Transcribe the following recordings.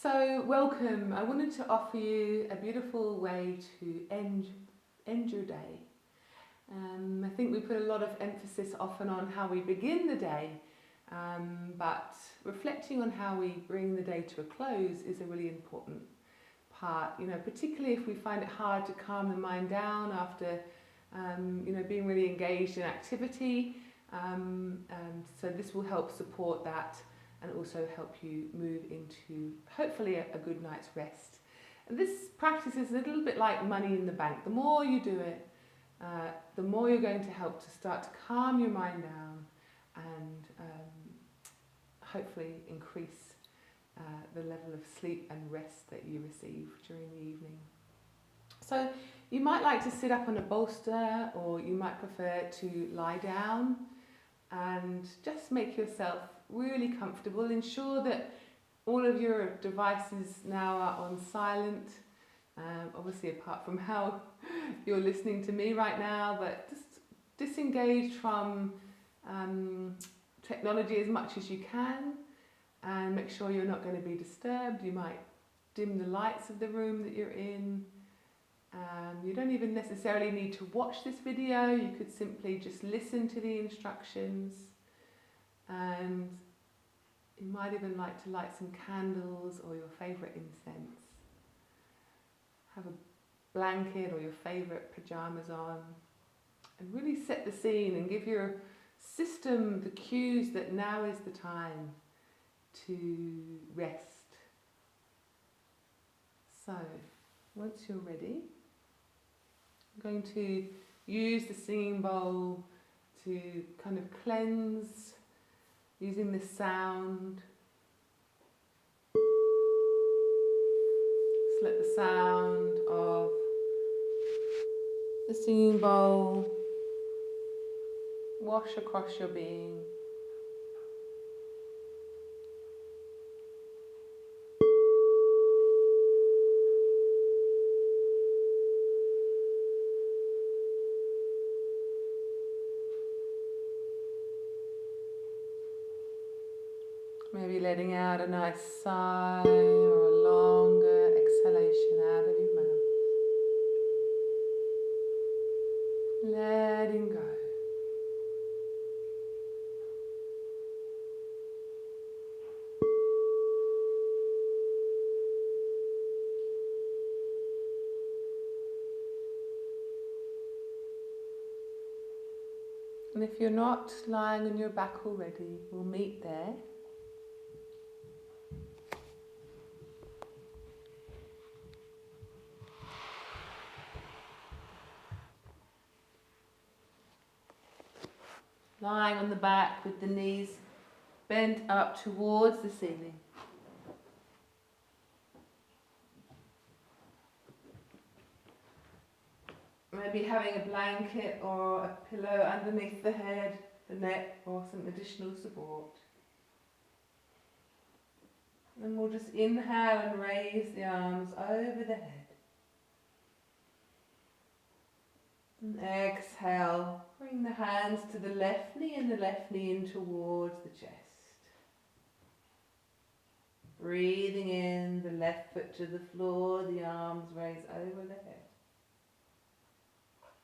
So welcome. I wanted to offer you a beautiful way to end your day. I think we put a lot of emphasis often on how we begin the day, but reflecting on how we bring the day to a close is a really important part. Particularly if we find it hard to calm the mind down after being really engaged in activity. So this will help support that and also help you move into hopefully a good night's rest. And this practice is a little bit like money in the bank. The more you do it, the more you're going to help to start to calm your mind down and hopefully increase the level of sleep and rest that you receive during the evening. So you might like to sit up on a bolster, or you might prefer to lie down and just make yourself really comfortable. Ensure that all of your devices now are on silent, obviously apart from how you're listening to me right now, but just disengage from technology as much as you can and make sure you're not going to be disturbed. You might dim the lights of the room that you're in. You don't even necessarily need to watch this video. You could simply just listen to the instructions, and you might even like to light some candles or your favourite incense. Have a blanket or your favourite pyjamas on, and really set the scene and give your system the cues that now is the time to rest. So once you're ready, I'm going to use the singing bowl to kind of cleanse using the sound. Just let the sound of the singing bowl wash across your being. Maybe letting out a nice sigh or a longer exhalation out of your mouth. Letting go. And if you're not lying on your back already, we'll meet there. Lying on the back with the knees bent up towards the ceiling. Maybe having a blanket or a pillow underneath the head, the neck, or some additional support. And we'll just inhale and raise the arms over the head. And exhale, bring the hands to the left knee and the left knee in towards the chest. Breathing in, the left foot to the floor, the arms raise over the head.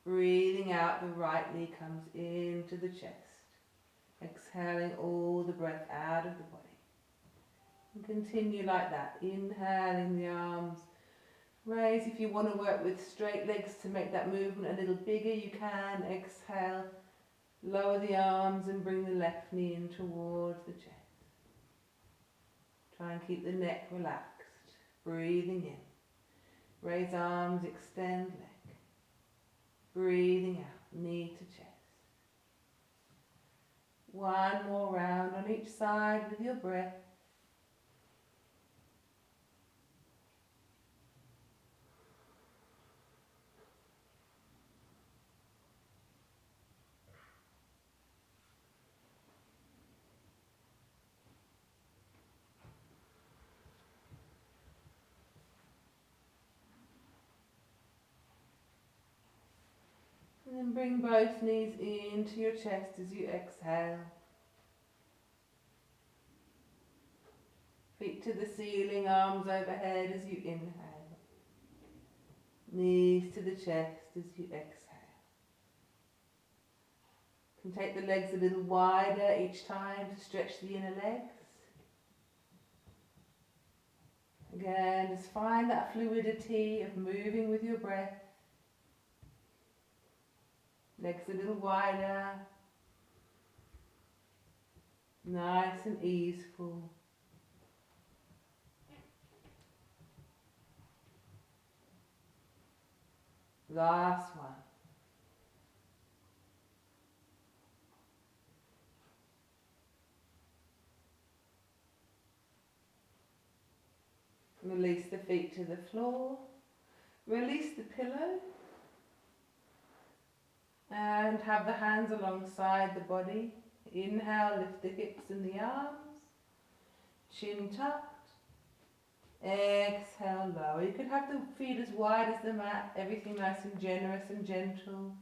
Breathing out, the right knee comes into the chest. Exhaling all the breath out of the body. And continue like that, inhaling the arms. Raise. If you want to work with straight legs to make that movement a little bigger, you can. Exhale, lower the arms and bring the left knee in towards the chest. Try and keep the neck relaxed. Breathing in. Raise arms, extend leg. Breathing out, knee to chest. One more round on each side with your breath. And then bring both knees into your chest as you exhale. Feet to the ceiling, arms overhead as you inhale. Knees to the chest as you exhale. You can take the legs a little wider each time to stretch the inner legs. Again, just find that fluidity of moving with your breath. Legs a little wider. Nice and easeful. Last one. Release the feet to the floor. Release the pillow. And have the hands alongside the body. Inhale, lift the hips and the arms. Chin tucked. Exhale, lower. You could have the feet as wide as the mat. Everything nice and generous and gentle.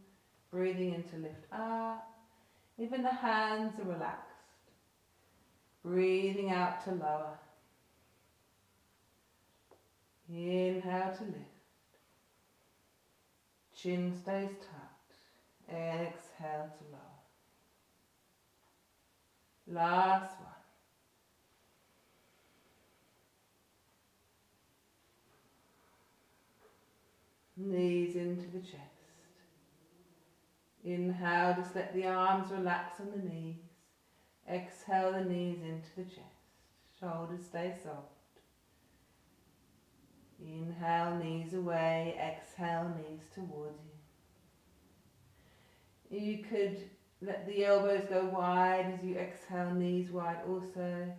Breathing in to lift up. Even the hands are relaxed. Breathing out to lower. Inhale to lift. Chin stays tucked. Exhale to lower. Last one. Knees into the chest. Inhale, just let the arms relax on the knees. Exhale the knees into the chest. Shoulders stay soft. Inhale, knees away. Exhale, knees towards you. You could let the elbows go wide as you exhale, knees wide also.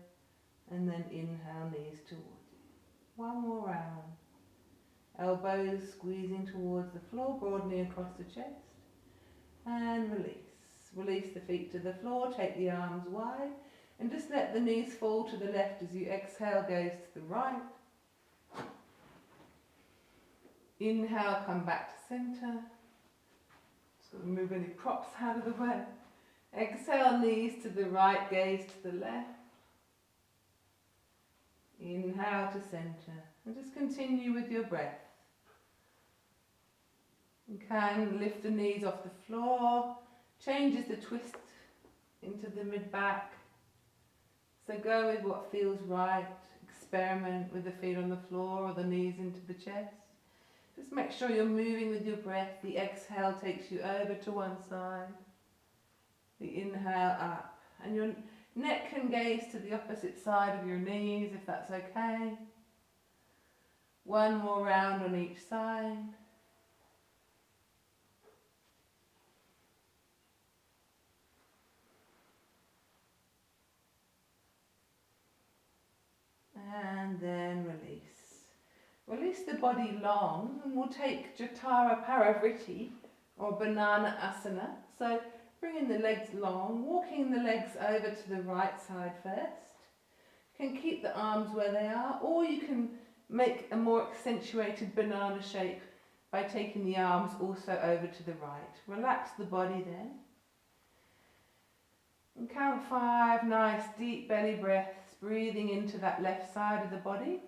And then inhale, knees towards you. One more round. Elbows squeezing towards the floor, broadening across the chest. And release. Release the feet to the floor, take the arms wide. And just let the knees fall to the left as you exhale, gaze to the right. Inhale, come back to center. Just move any props out of the way. Exhale, knees to the right, gaze to the left. Inhale to center. And just continue with your breath. You can lift the knees off the floor. Changes the twist into the mid-back. So go with what feels right. Experiment with the feet on the floor or the knees into the chest. Just make sure you're moving with your breath. The exhale takes you over to one side. The inhale up. And your neck can gaze to the opposite side of your knees if that's okay. One more round on each side. And then release. Release the body long, and we'll take Jatara Parivriti or Banana Asana. So bringing the legs long, walking the legs over to the right side first. You can keep the arms where they are, or you can make a more accentuated banana shape by taking the arms also over to the right. Relax the body then. And count 5 nice deep belly breaths, breathing into that left side of the body.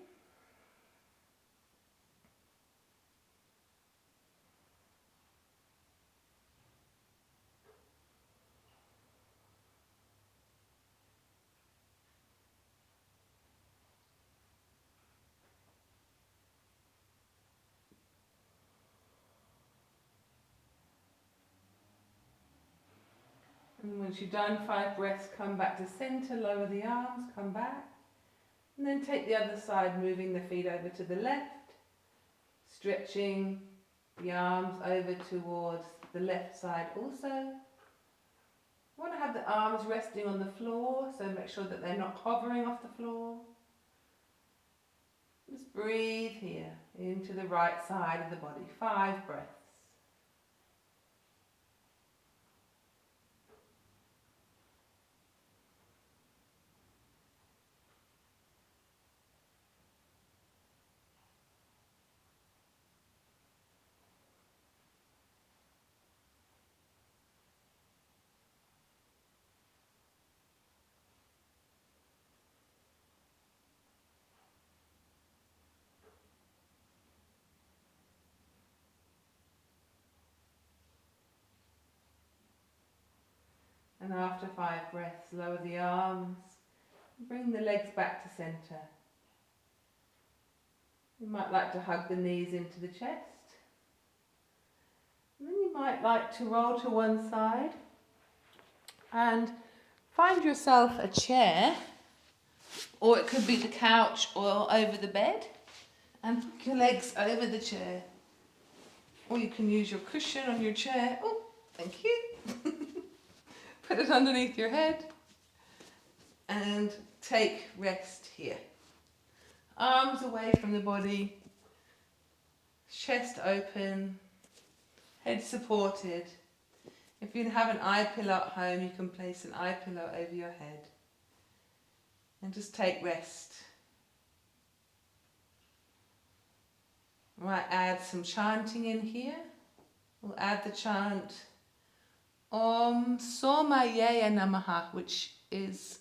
And once you've done 5 breaths, come back to center, lower the arms, come back. And then take the other side, moving the feet over to the left, stretching the arms over towards the left side also. You want to have the arms resting on the floor, so make sure that they're not hovering off the floor. Just breathe here into the right side of the body. 5 breaths. And after 5 breaths, lower the arms, bring the legs back to centre. You might like to hug the knees into the chest. And then you might like to roll to one side and find yourself a chair, or it could be the couch or over the bed, and put your legs over the chair. Or you can use your cushion on your chair. Oh, thank you. Put it underneath your head and take rest here. Arms away from the body, chest open, head supported. If you have an eye pillow at home, you can place an eye pillow over your head and just take rest. We might add some chanting in here. We'll add the chant Om Somayaya Namaha, which is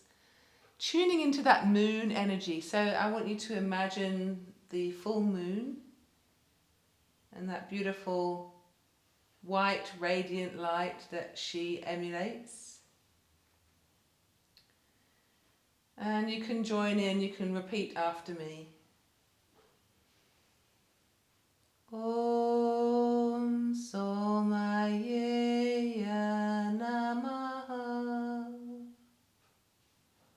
tuning into that moon energy. So I want you to imagine the full moon and that beautiful white radiant light that she emulates. And you can join in, you can repeat after me. Om Somayaya Namaha.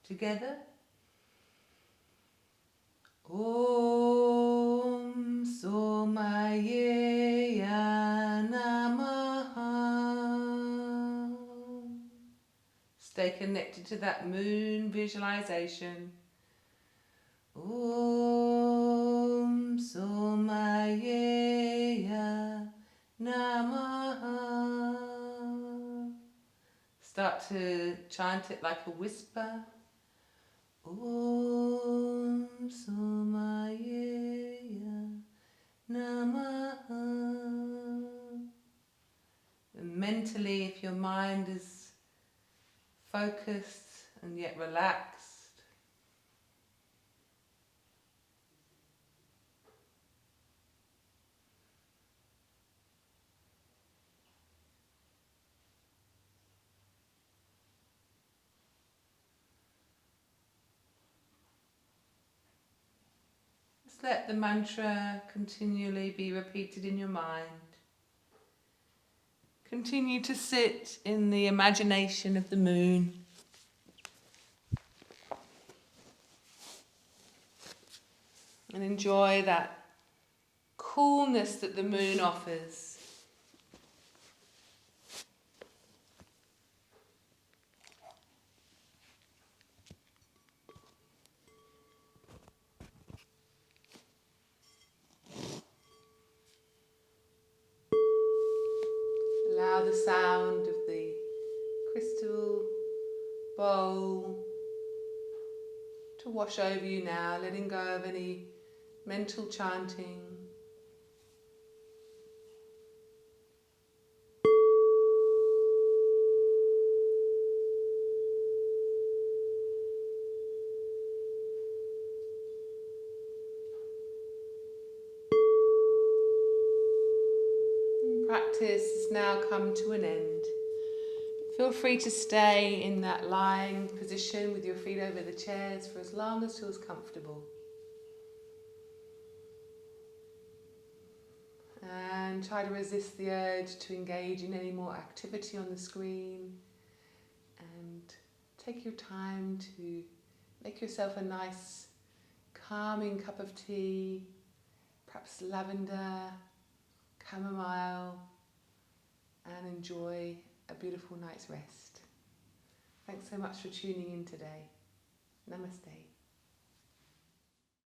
Together. Om Somayaya Namaha. Stay connected to that moon visualization. Om Somayaya Namaha. Start to chant it like a whisper. Om Somayaya Namaha. And mentally, if your mind is focused and yet relaxed, let the mantra continually be repeated in your mind. Continue to sit in the imagination of the moon. And enjoy that coolness that the moon offers. Allow the sound of the crystal bowl to wash over you now, letting go of any mental chanting. Practice has now come to an end. Feel free to stay in that lying position with your feet over the chairs for as long as feels comfortable. And try to resist the urge to engage in any more activity on the screen. And take your time to make yourself a nice calming cup of tea, perhaps lavender, chamomile, and enjoy a beautiful night's rest. Thanks so much for tuning in today. Namaste.